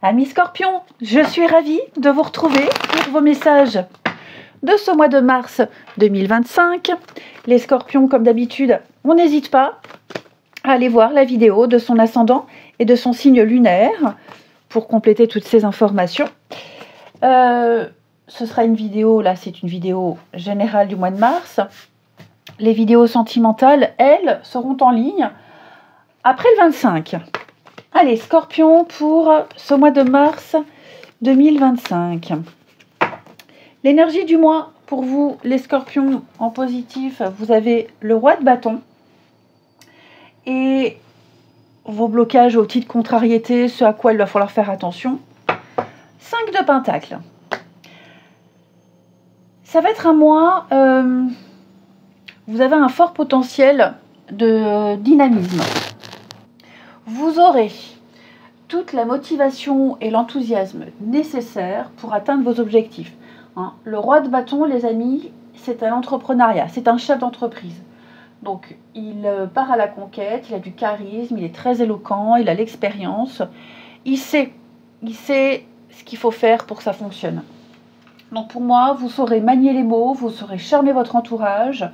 Amis Scorpions, je suis ravie de vous retrouver pour vos messages de ce mois de mars 2025. Les Scorpions, comme d'habitude, on n'hésite pas à aller voir la vidéo de son ascendant et de son signe lunaire pour compléter toutes ces informations. Ce sera une vidéo, là c'est une vidéo générale du mois de mars. Les vidéos sentimentales, elles, seront en ligne après le 25. Allez, Scorpion, pour ce mois de mars 2025. L'énergie du mois, pour vous, les Scorpions, en positif, vous avez le roi de bâton. Et vos blocages, vos petites contrariétés, ce à quoi il va falloir faire attention. 5 de Pentacles. Ça va être un mois, vous avez un fort potentiel de dynamisme. Vous aurez toute la motivation et l'enthousiasme nécessaires pour atteindre vos objectifs. Le roi de bâton, les amis, c'est un entrepreneuriat, c'est un chef d'entreprise. Donc, il part à la conquête, il a du charisme, il est très éloquent, il a l'expérience. Il sait ce qu'il faut faire pour que ça fonctionne. Donc, pour moi, vous saurez manier les mots, vous saurez charmer votre entourage,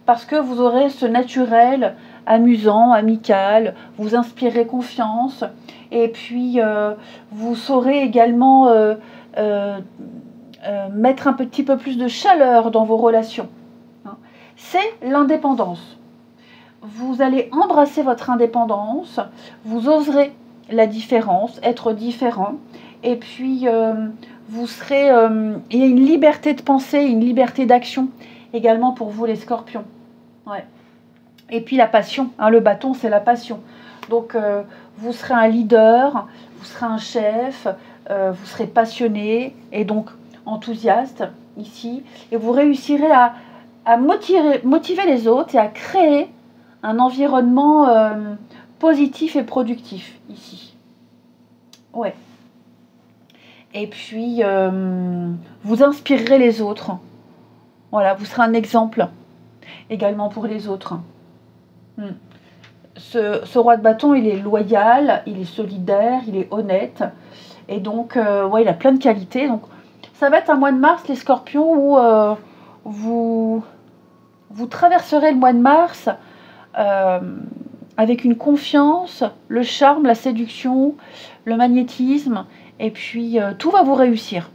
parce que vous aurez ce naturel amusant, amical, vous inspirez confiance, et puis vous saurez également mettre un petit peu plus de chaleur dans vos relations. C'est l'indépendance. Vous allez embrasser votre indépendance, vous oserez la différence, être différent, et puis vous serez... il y a une liberté de pensée, une liberté d'action également pour vous les Scorpions. Ouais. Et puis la passion, le bâton c'est la passion. Donc vous serez un leader, vous serez un chef, vous serez passionné et donc enthousiaste ici. Et vous réussirez à motiver les autres et à créer un environnement positif et productif ici. Ouais. Et puis vous inspirerez les autres. Voilà, vous serez un exemple également pour les autres. Ce roi de bâton, il est loyal, il est solidaire, il est honnête. Et donc, ouais, il a plein de qualités. Donc, ça va être un mois de mars, les Scorpions, où vous traverserez le mois de mars avec une confiance, le charme, la séduction, le magnétisme. Et puis, tout va vous réussir.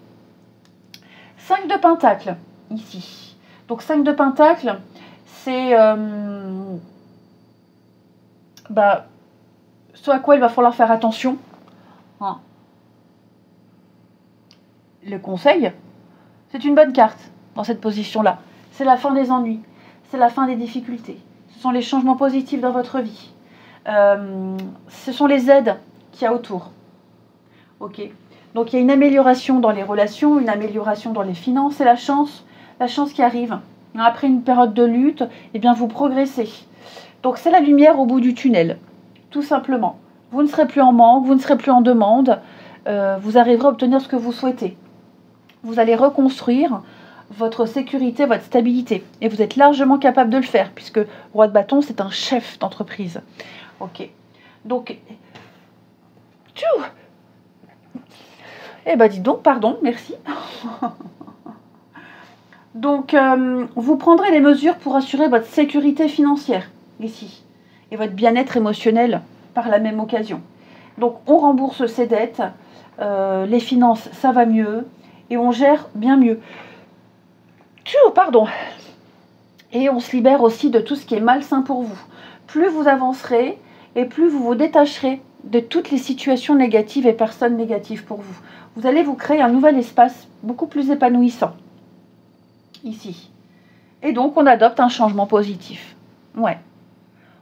5 de Pentacles, ici. Donc, 5 de Pentacles, c'est... ce à quoi il va falloir faire attention. Le conseil, c'est une bonne carte dans cette position-là. C'est la fin des ennuis, c'est la fin des difficultés. Ce sont les changements positifs dans votre vie. Ce sont les aides qu'il y a autour. Ok. Donc il y a une amélioration dans les relations, une amélioration dans les finances, c'est la chance qui arrive. Après une période de lutte, eh bien vous progressez. Donc c'est la lumière au bout du tunnel, tout simplement. Vous ne serez plus en manque, vous ne serez plus en demande, vous arriverez à obtenir ce que vous souhaitez. Vous allez reconstruire votre sécurité, votre stabilité. Et vous êtes largement capable de le faire, puisque roi de bâton, c'est un chef d'entreprise. Ok. Donc, eh ben dis donc, pardon, merci. Donc, vous prendrez les mesures pour assurer votre sécurité financière, ici, et votre bien-être émotionnel par la même occasion. Donc, on rembourse ses dettes, les finances, ça va mieux, et on gère bien mieux. Pardon. Et on se libère aussi de tout ce qui est malsain pour vous. Plus vous avancerez, et plus vous vous détacherez de toutes les situations négatives et personnes négatives pour vous. Vous allez vous créer un nouvel espace beaucoup plus épanouissant. Ici. Et donc, on adopte un changement positif. Ouais.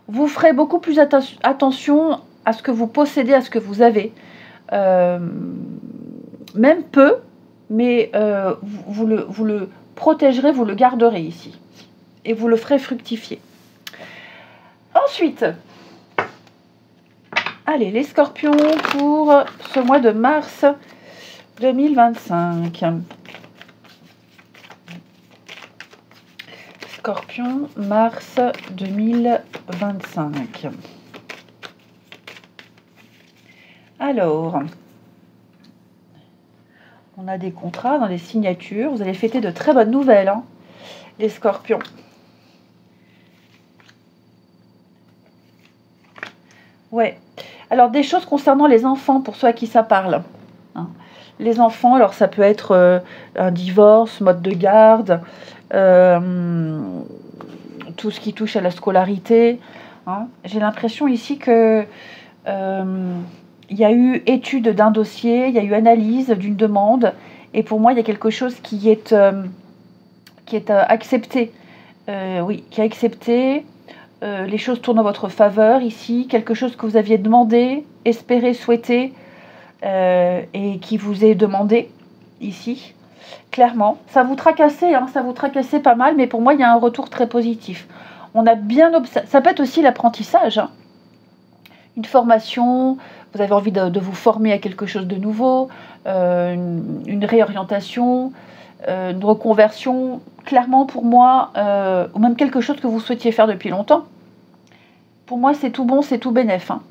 Vous ferez beaucoup plus attention à ce que vous possédez, à ce que vous avez. Même peu, mais vous le protégerez, vous le garderez ici. Et vous le ferez fructifier. Ensuite, allez, les Scorpions pour ce mois de mars 2025. Scorpion, mars 2025. Alors, On a des contrats, dans des signatures. Vous allez fêter de très bonnes nouvelles, hein, les scorpions. Ouais. Alors, des choses concernant les enfants, pour ceux à qui ça parle. Hein. Les enfants, alors ça peut être un divorce, mode de garde, tout ce qui touche à la scolarité. Hein. J'ai l'impression ici que il y a eu étude d'un dossier, il y a eu analyse d'une demande, et pour moi, il y a quelque chose qui est accepté. Oui, qui est accepté. Les choses tournent en votre faveur ici. Quelque chose que vous aviez demandé, espéré, souhaité, et qui vous est demandé ici. Clairement, ça vous tracassait, hein, ça vous tracassait pas mal, mais pour moi, il y a un retour très positif. On a bien observé. Ça peut être aussi l'apprentissage, hein. Une formation, vous avez envie de vous former à quelque chose de nouveau, une réorientation, une reconversion, clairement pour moi, ou même quelque chose que vous souhaitiez faire depuis longtemps. Pour moi, c'est tout bon, c'est tout bénef. Hein.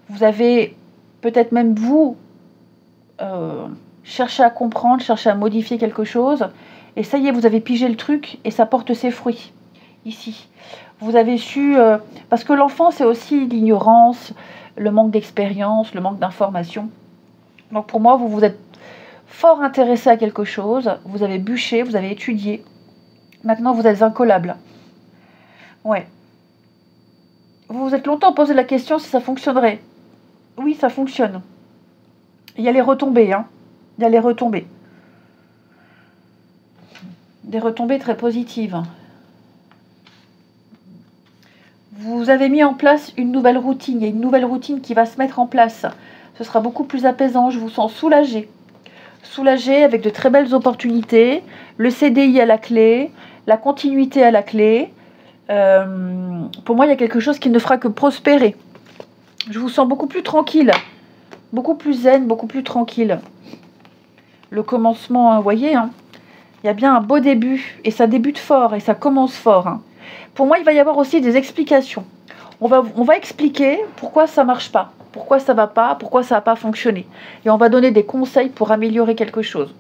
Vous avez peut-être même vous cherché à comprendre, cherché à modifier quelque chose, et ça y est, vous avez pigé le truc, et ça porte ses fruits, ici. Vous avez su, parce que l'enfant, c'est aussi l'ignorance, le manque d'expérience, le manque d'information. Donc pour moi, vous vous êtes fort intéressé à quelque chose, vous avez bûché, vous avez étudié. Maintenant, vous êtes incollable. Ouais. Vous vous êtes longtemps posé la question si ça fonctionnerait. Oui, ça fonctionne. Il y a les retombées, hein. Il y a les retombées. Des retombées très positives. Vous avez mis en place une nouvelle routine. Il y a une nouvelle routine qui va se mettre en place. Ce sera beaucoup plus apaisant. Je vous sens soulagé. Soulagé avec de très belles opportunités. Le CDI à la clé. La continuité à la clé. Pour moi, il y a quelque chose qui ne fera que prospérer. Je vous sens beaucoup plus tranquille. Beaucoup plus zen, beaucoup plus tranquille. Le commencement, vous voyez, hein, il y a bien un beau début. Et ça débute fort et ça commence fort. Hein. Pour moi, il va y avoir aussi des explications. On va expliquer pourquoi ça ne marche pas, pourquoi ça ne va pas, pourquoi ça n'a pas fonctionné. Et on va donner des conseils pour améliorer quelque chose.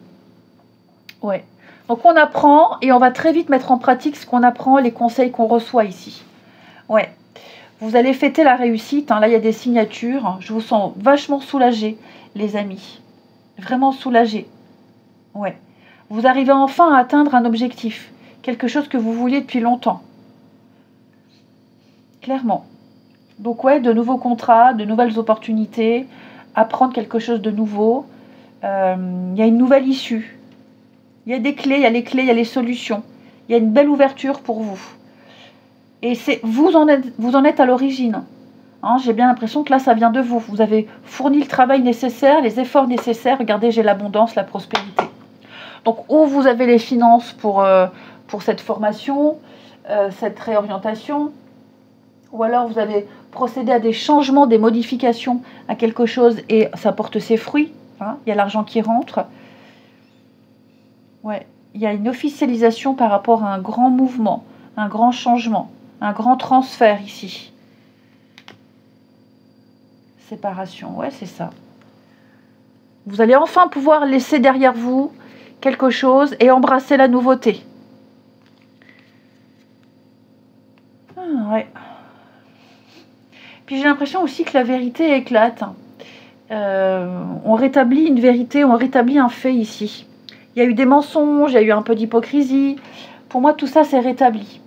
Ouais. Donc on apprend et on va très vite mettre en pratique ce qu'on apprend, les conseils qu'on reçoit ici. Ouais. Vous allez fêter la réussite. Hein. Là, il y a des signatures. Je vous sens vachement soulagés, les amis. Vraiment soulagés. Ouais. Vous arrivez enfin à atteindre un objectif. Quelque chose que vous vouliez depuis longtemps. Clairement. Donc ouais, de nouveaux contrats, de nouvelles opportunités, apprendre quelque chose de nouveau. Il y a une nouvelle issue. Il y a des clés, il y a les clés, il y a les solutions. Il y a une belle ouverture pour vous. Et vous en êtes à l'origine. Hein, j'ai bien l'impression que là, ça vient de vous. Vous avez fourni le travail nécessaire, les efforts nécessaires. Regardez, j'ai l'abondance, la prospérité. Donc, où vous avez les finances pour cette formation, cette réorientation, ou alors vous avez procédé à des changements, des modifications à quelque chose et ça porte ses fruits. Hein, il y a l'argent qui rentre. Ouais, il y a une officialisation par rapport à un grand mouvement, un grand changement, un grand transfert ici. Séparation, ouais, c'est ça. Vous allez enfin pouvoir laisser derrière vous quelque chose et embrasser la nouveauté. Ah, ouais. Puis j'ai l'impression aussi que la vérité éclate. On rétablit une vérité, on rétablit un fait ici. Il y a eu des mensonges, il y a eu un peu d'hypocrisie. Pour moi, tout ça, c'est rétabli.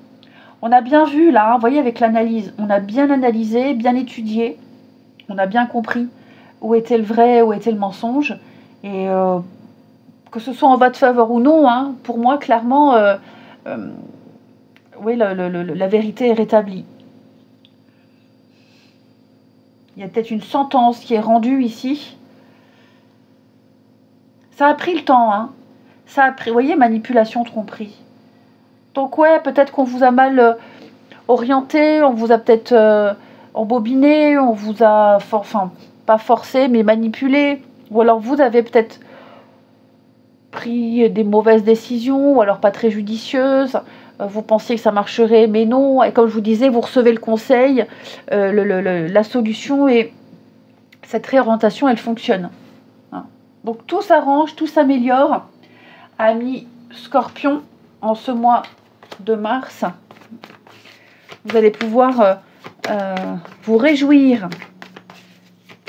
On a bien vu, là, hein, vous voyez, avec l'analyse, on a bien analysé, bien étudié. On a bien compris où était le vrai, où était le mensonge. Et que ce soit en votre faveur ou non, hein, pour moi, clairement, oui, la vérité est rétablie. Il y a peut-être une sentence qui est rendue ici. Ça a pris le temps, hein. Ça a pris, vous voyez, manipulation, tromperie. Donc ouais, peut-être qu'on vous a mal orienté, on vous a peut-être embobiné, on vous a, enfin, pas forcé, mais manipulé. Ou alors vous avez peut-être pris des mauvaises décisions, ou alors pas très judicieuses. Vous pensiez que ça marcherait, mais non. Et comme je vous disais, vous recevez le conseil, la solution, et cette réorientation, elle fonctionne. Hein. Donc tout s'arrange, tout s'améliore. Amis Scorpion, en ce mois de mars, vous allez pouvoir vous réjouir.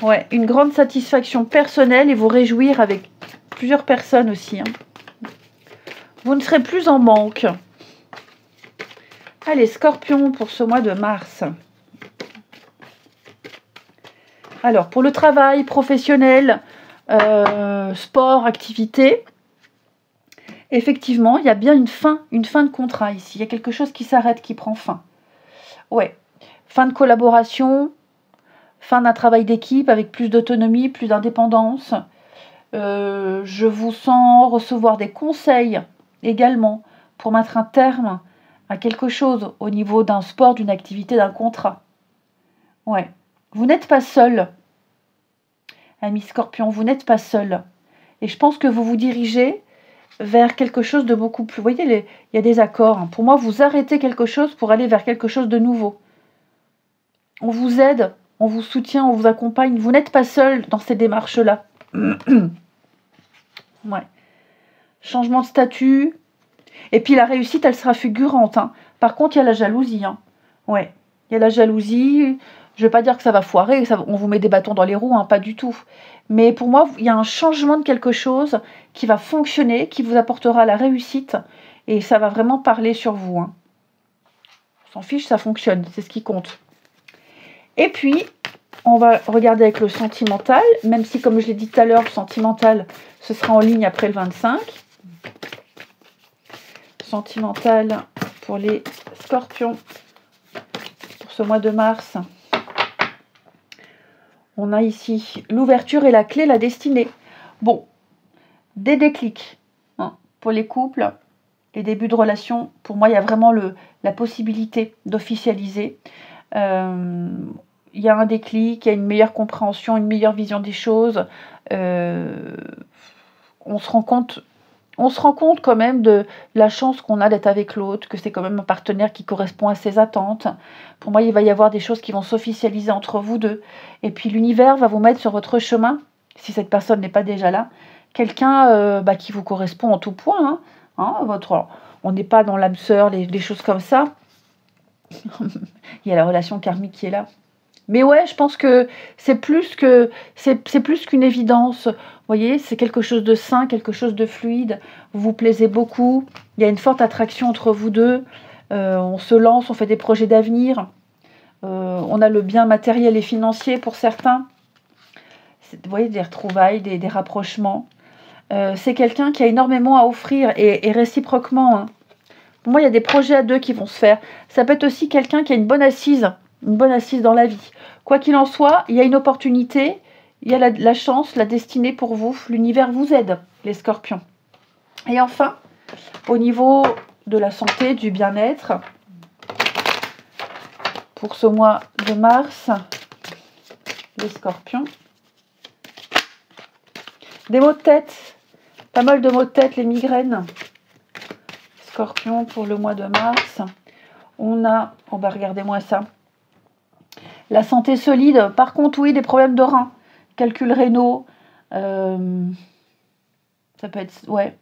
Ouais, une grande satisfaction personnelle et vous réjouir avec plusieurs personnes aussi. Hein. Vous ne serez plus en manque. Allez, Scorpion, pour ce mois de mars. Alors, pour le travail professionnel, sport, activité, effectivement, il y a bien une fin de contrat ici. Il y a quelque chose qui s'arrête, qui prend fin. Ouais, fin de collaboration, fin d'un travail d'équipe avec plus d'autonomie, plus d'indépendance. Je vous sens recevoir des conseils également pour mettre un terme à quelque chose au niveau d'un sport, d'une activité, d'un contrat. Ouais. Vous n'êtes pas seul, ami Scorpion, vous n'êtes pas seul. Et je pense que vous vous dirigez vers quelque chose de beaucoup plus... Vous voyez, il y a des accords. Hein. Pour moi, vous arrêtez quelque chose pour aller vers quelque chose de nouveau. On vous aide, on vous soutient, on vous accompagne. Vous n'êtes pas seul dans ces démarches-là. Ouais. Changement de statut. Et puis la réussite, elle sera fulgurante. Hein. Par contre, il y a la jalousie. Hein. Ouais. Il y a la jalousie. Je ne vais pas dire que ça va foirer, on vous met des bâtons dans les roues, hein, pas du tout. Mais pour moi, il y a un changement de quelque chose qui va fonctionner, qui vous apportera la réussite. Et ça va vraiment parler sur vous. Hein. On s'en fiche, ça fonctionne, c'est ce qui compte. Et puis, on va regarder avec le sentimental, même si, comme je l'ai dit tout à l'heure, le sentimental, ce sera en ligne après le 25. Sentimental pour les Scorpions, pour ce mois de mars. On a ici l'ouverture et la clé, la destinée. Bon, des déclics hein, pour les couples, les débuts de relation. Pour moi, il y a vraiment la possibilité d'officialiser. Il y a un déclic, il y a une meilleure compréhension, une meilleure vision des choses. On se rend compte quand même de la chance qu'on a d'être avec l'autre, que c'est quand même un partenaire qui correspond à ses attentes. Pour moi, il va y avoir des choses qui vont s'officialiser entre vous deux. Et puis l'univers va vous mettre sur votre chemin, si cette personne n'est pas déjà là, quelqu'un qui vous correspond en tout point. On n'est pas dans l'âme sœur, des choses comme ça. Il y a la relation karmique qui est là. Mais ouais, je pense que c'est plus qu'une évidence. Vous voyez, c'est quelque chose de sain, quelque chose de fluide. Vous vous plaisez beaucoup. Il y a une forte attraction entre vous deux. On se lance, on fait des projets d'avenir. On a le bien matériel et financier pour certains. Vous voyez, des retrouvailles, des rapprochements. C'est quelqu'un qui a énormément à offrir et réciproquement. Hein. Pour moi, il y a des projets à deux qui vont se faire. Ça peut être aussi quelqu'un qui a une bonne assise dans la vie. Quoi qu'il en soit, il y a une opportunité, il y a la chance, la destinée pour vous. L'univers vous aide, les Scorpions. Et enfin, au niveau de la santé, du bien-être, pour ce mois de mars, les Scorpions. Des maux de tête, pas mal de maux de tête, les migraines. Scorpion pour le mois de mars. On a, regardez-moi ça. La santé solide, par contre, oui, des problèmes de reins, calculs rénaux, ça peut être, ouais,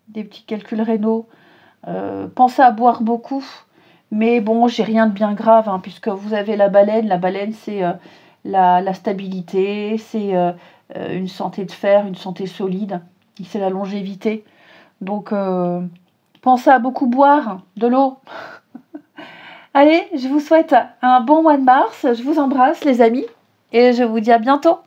des petits calculs rénaux. Pensez à boire beaucoup, mais bon, j'ai rien de bien grave, hein, puisque vous avez la baleine. La baleine, c'est la stabilité, c'est une santé de fer, une santé solide, c'est la longévité. Donc, pensez à beaucoup boire de l'eau. Allez, je vous souhaite un bon mois de mars. Je vous embrasse, les amis, et je vous dis à bientôt.